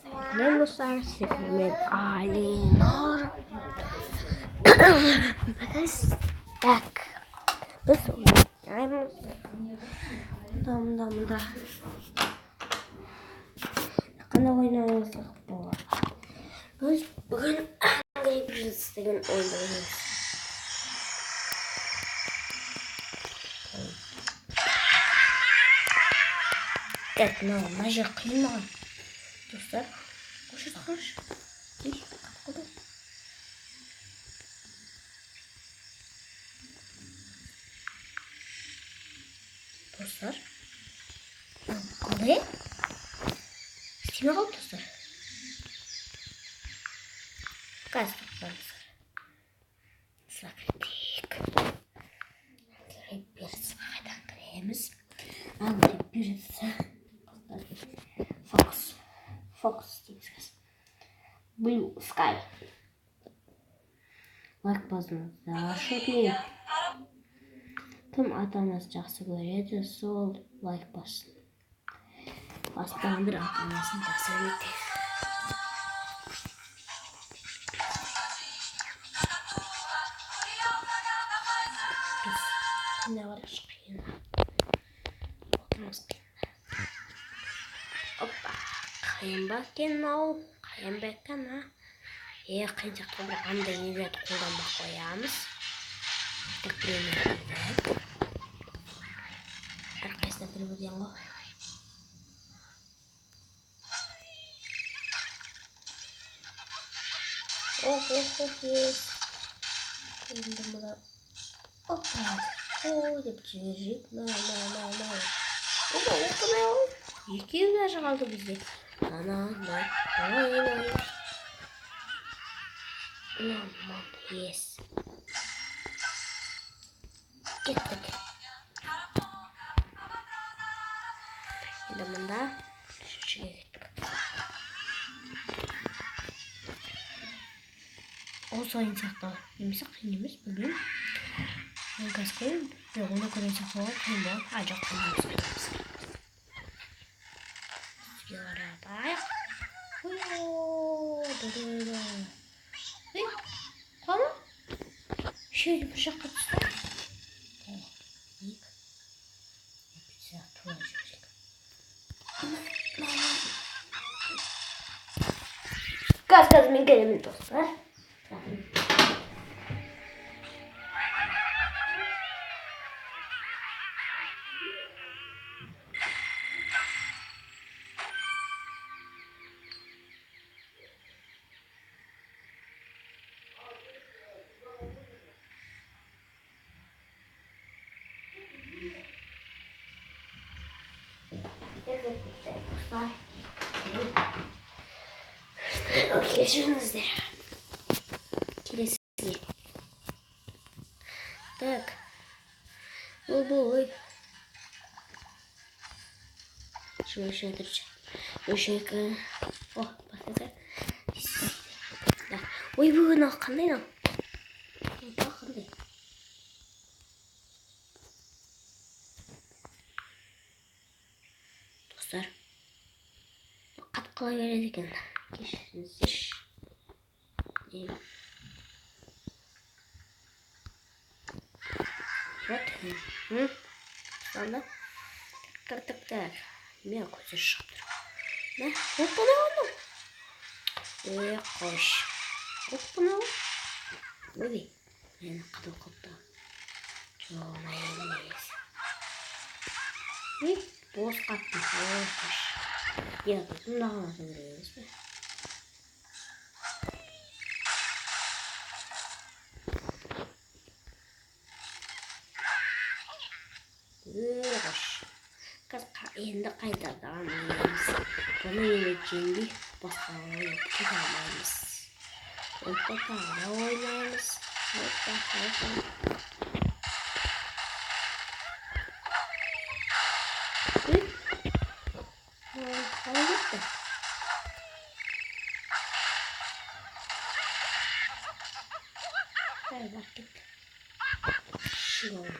Selam dostlar, sizinle Alinor. Back. Biz oynayacağımız damda. Kana oynayacağız bu. Biz bugün Angry Birds'ten oynuyoruz. Evet, ne olacak kıyma. Dostlar, koş. İyi, kapı. Dostlar. Kolay. Sime oldu dostlar. Gaz toplarız. Sıkıntıyık. Bir sıradan kremiz. Angry Birds. Fox diyeceğiz. Blue Sky. Like basınızda şöyle. Tüm atanız жақсы görеді, sol like basın. Basmandır atanızın da sevmekte. Ne var aşkına? Oturmaz kıyına. Hoppa. Kıyın bakın ha. Қиыншылықта бір қандай нелерді қолданбақ қоямыз. Әрқайсына бір бірден ғой. Ес. Енді мұда опа. Деп жіберейік. Екеуі даже қалды бізде. Yes. Gittik. Şimdi bunda şuraya gittik. Olsa oyuncaklar. Nemesi kıyımız bugün. Gaz koyun. Ve ona koyuncaklar var. Kıyımlar. Acak kıyımız. Sigara bay. Tamam. Şöyle bıçak tutsun. İlk. Güzel tuvalet. Gazımın gelimi dostlar. Geçiniz Kilesi. Так. Ой. Еще отречь. Еще О, посмотри. Да. Ой, вы қандай на? Қандай? Достар. Қатып қала береді екен. Кешіріңіздерші. Вот. Ладно. Так. Мен көзі шығып тұр. Да? Оппана оны. Қош. Оппана оны. Ой, мені қадыл қылыпты. Жоғына емес. Ой, бос қаттым. Қош. Бұны нағалатын біреуіміз бе? Қош. Енді қайтадан ойнаймыз. Бұны емекенде басқа ойнап кете алмаймыз. Тағы ойнаймыз. Қалай кетті? Бар кетті. Шығауым.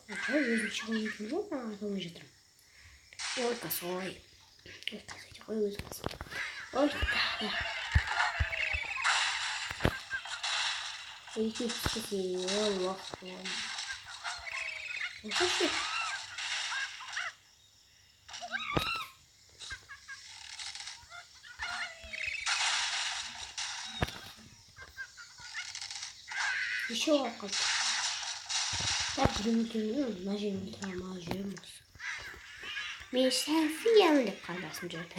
Өзім шығауым екен жоқ, маған қалмай жатырмын. Ой, косой. Қазір қой өзі қалсын. Ой, да. Екі кесеге уақыт болған. Осы ше. Еще уақыт. Так, мына жерін тұрамай жүрміз. Мен сәлфиямын деп қалдасын жүрді.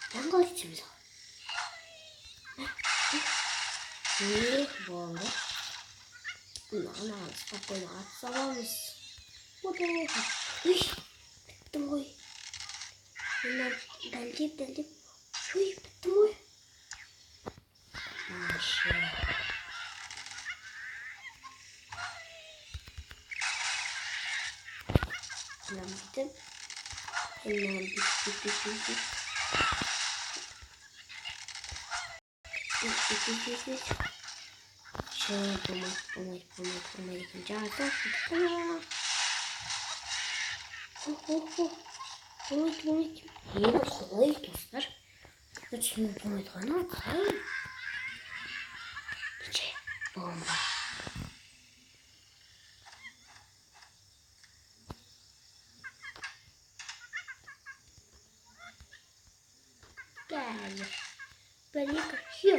Қалай етсеміз болды. Мынаған спокойно ат саламыз. Біттім ғой. Дәлдеп. Біттім ғой. Маша. Мынам бітіп. Мынам бітіп. Болмайды екен. Жата. Болмайды. Енді қалай достар? Түсініп болмайды ғана қалай? Че, бомба. Гәлі. Бір-екі. Хё.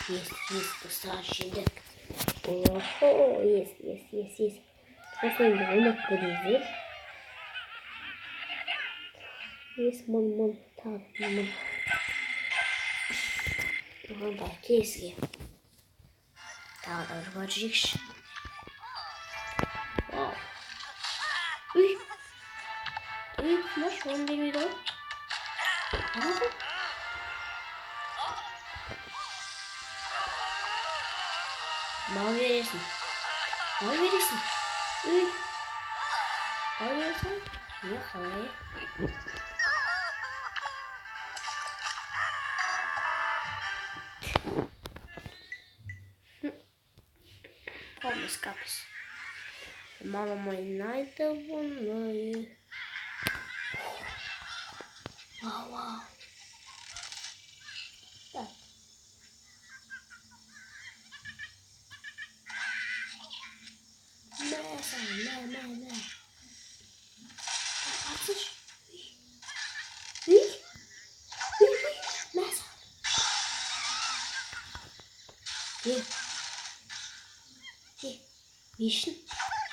Есть, достар şimdi. Oho, yes. Просто енді ойнап көріңіздер. Yes, мон. Оған да кезге. Тағы да ұрып жүрекші. Вау. Маш, оны бермейді ғой. Ағы? Мал бересің. Мал бересің. Не қалай? Капыс. Мама мой найда вон. Вау. Так. На. Atış. Masa. Мишін.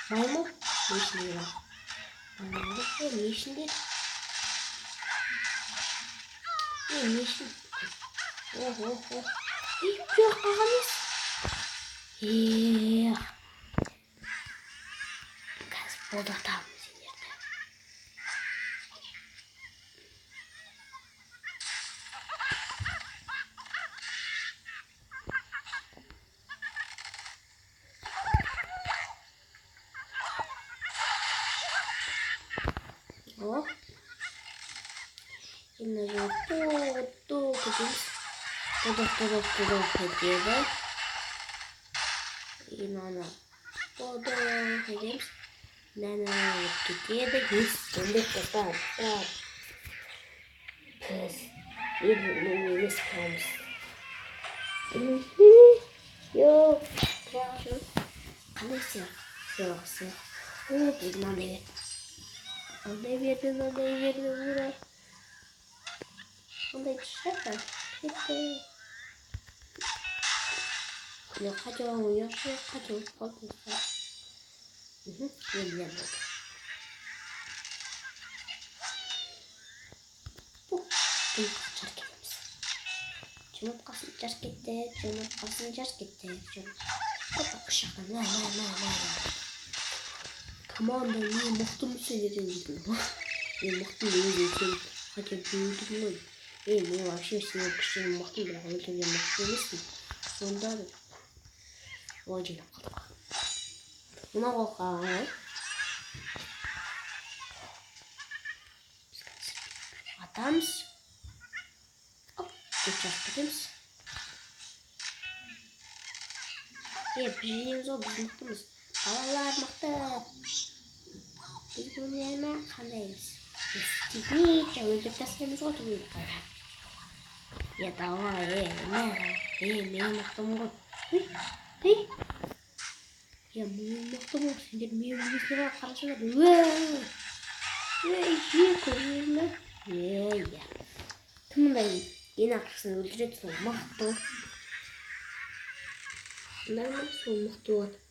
Маймыл. Мишін деймін. Мишін дейді. Мишін. Ого. Жоқ қалған емес. Қазір болдақтамын сендерді. О. Енді подо көтеміз. Подо көтеді. Енді подо көтеміз. Нәні кетеді. Естендік достар. Біз емес қаламыз. Қандай сыйлық. Біз мынандай берді. Ондай түшті. Я хотел полкуса. Нельзя будет. Жұмыртқасын жас кетті. Шақта. Команда не мықтым сөйледен дейтін. Мен мықтым өйден хотя бүйдім ғой. Мен вообще сенен күштен мықтым, бірақ өлтірген мықты емеспін. Сонда да ой жинап қалдық. Mına qoqan. Atamız. Hop, geçelim. Birimiz o biz mıhtımız. Havalar mıhtı. Biz bunu yerine kalayız. Teknik öldük tasarımız oturuyor. Ya da var ne mıhtım bu. Hey. Ya bu mıhtım bu. Sindirmeyi bilgisine karşılar. Ve işi koyuyorlar. Ya. Tımdayım. Yine arkasını öldürecek olmaktı. Bunlar nasıl olmaktı?